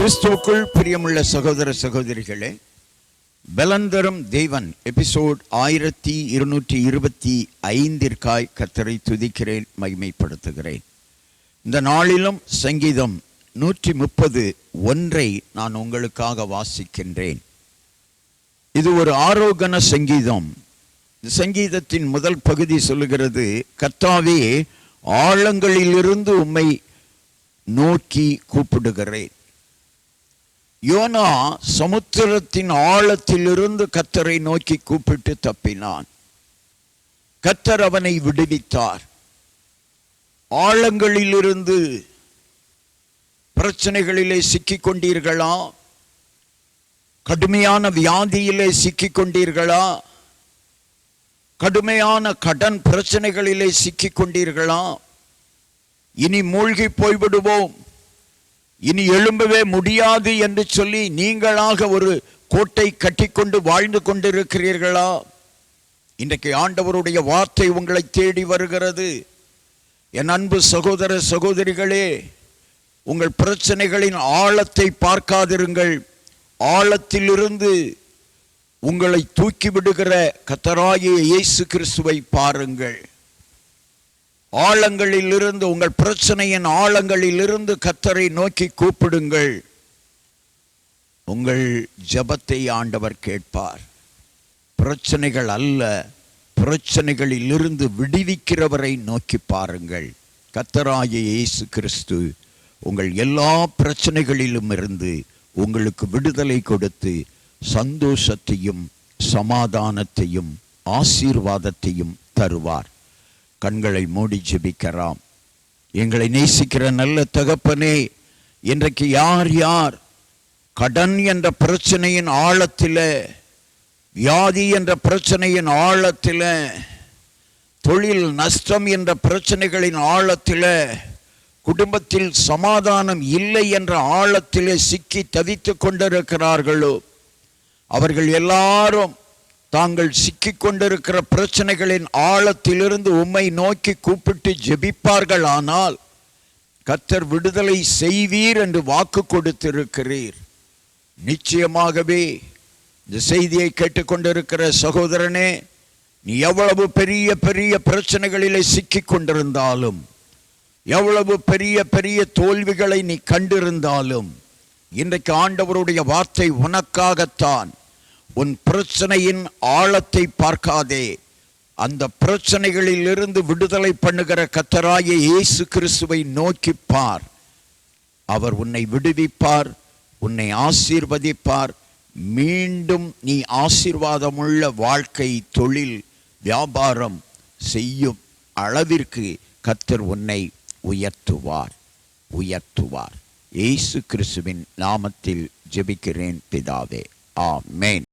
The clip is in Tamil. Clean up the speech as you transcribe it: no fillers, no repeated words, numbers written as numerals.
கிறிஸ்துவுக்குள் பிரியமுள்ள சகோதர சகோதரிகளே, பலந்தரும் தேவன் எபிசோட் 1225 கர்த்தரை துதிக்கிறேன், மகிமைப்படுத்துகிறேன். இந்த நாளிலும் சங்கீதம் 131 நான் உங்களுக்காக வாசிக்கின்றேன். இது ஒரு ஆரோகண சங்கீதம். சங்கீதத்தின் முதல் பகுதி சொல்லுகிறது, கர்த்தாவே, ஆழங்களிலிருந்து உம்மை நோக்கி கூப்பிடுகிறேன். யோனா சமுத்திரத்தின் ஆழத்திலிருந்து கர்த்தரை நோக்கி கூப்பிட்டு தப்பினான். கர்த்தர் அவனை விடுவித்தார். ஆழங்களிலிருந்து பிரச்சனைகளிலே சிக்கிக் கொண்டீர்களா? கடுமையான வியாதியிலே சிக்கிக் கொண்டீர்களா? கடுமையான கடன் பிரச்சனைகளிலே சிக்கிக் கொண்டீர்களா? இனி மூழ்கி போய்விடுவோம், இனி எழும்பவே முடியாது என்று சொல்லி நீங்களாக ஒரு கோட்டை கட்டிக்கொண்டு வாழ்ந்து கொண்டிருக்கிறீர்களா? இன்றைக்கு ஆண்டவருடைய வார்த்தை உங்களை தேடி வருகிறது. என் அன்பு சகோதர சகோதரிகளே, உங்கள் பிரச்சனைகளின் ஆழத்தை பார்க்காதிருங்கள். ஆழத்திலிருந்து உங்களை தூக்கி விடுகிற கர்த்தராகிய இயேசு கிறிஸ்துவை பாருங்கள். ஆழங்களிலிருந்து, உங்கள் பிரச்சனையின் ஆழங்களிலிருந்து கர்த்தரை நோக்கி கூப்பிடுங்கள். உங்கள் ஜெபத்தை ஆண்டவர் கேட்பார். பிரச்சனைகள் அல்ல, பிரச்சனைகளிலிருந்து விடுவிக்கிறவரை நோக்கி பாருங்கள். கர்த்தராகிய இயேசு கிறிஸ்து உங்கள் எல்லா பிரச்சனைகளிலும் இருந்து உங்களுக்கு விடுதலை கொடுத்து சந்தோஷத்தையும் சமாதானத்தையும் ஆசீர்வாதத்தையும் தருவார். கண்களை மூடி ஜெபிக்கலாம். எங்களை நேசிக்கிற நல்ல தகப்பனே, இன்றைக்கு யார் யார் கடன் என்ற பிரச்சனையின் ஆழத்தில், வியாதி என்ற பிரச்சனையின் ஆழத்தில், தொழில் நஷ்டம் என்ற பிரச்சனைகளின் ஆழத்தில், குடும்பத்தில் சமாதானம் இல்லை என்ற ஆழத்தில் சிக்கி தவித்து கொண்டிருக்கிறார்களோ, அவர்கள் எல்லாரும் தாங்கள் சிக்கிக் கொண்டிருக்கிற பிரச்சனைகளின் ஆழத்திலிருந்து உம்மை நோக்கி கூப்பிட்டு ஜெபிப்பார்கள். ஆனால் கர்த்தர் விடுதலை செய்வீர் என்று வாக்கு கொடுத்திருக்கிறீர். நிச்சயமாகவே இந்த செய்தியை கேட்டுக்கொண்டிருக்கிற சகோதரனே, நீ எவ்வளவு பெரிய பெரிய பிரச்சனைகளிலே சிக்கிக் கொண்டிருந்தாலும், எவ்வளவு பெரிய பெரிய தோல்விகளை நீ கண்டிருந்தாலும், இன்றைக்கு ஆண்டவருடைய வார்த்தை உனக்காகத்தான். உன் பிரச்சனையின் ஆழத்தை பார்க்காதே, அந்த பிரச்சனைகளில் இருந்து விடுதலை பண்ணுகிற கர்த்தராகிய இயேசு கிறிஸ்துவை நோக்கி பார். அவர் உன்னை விடுவிப்பார், உன்னை ஆசீர்வதிப்பார். மீண்டும் நீ ஆசீர்வாதமுள்ள வாழ்க்கை, தொழில், வியாபாரம் செய்யும் அளவிற்கு கர்த்தர் உன்னை உயர்த்துவார். இயேசு கிறிஸ்துவின் நாமத்தில் ஜெபிக்கிறேன் பிதாவே, ஆமென்.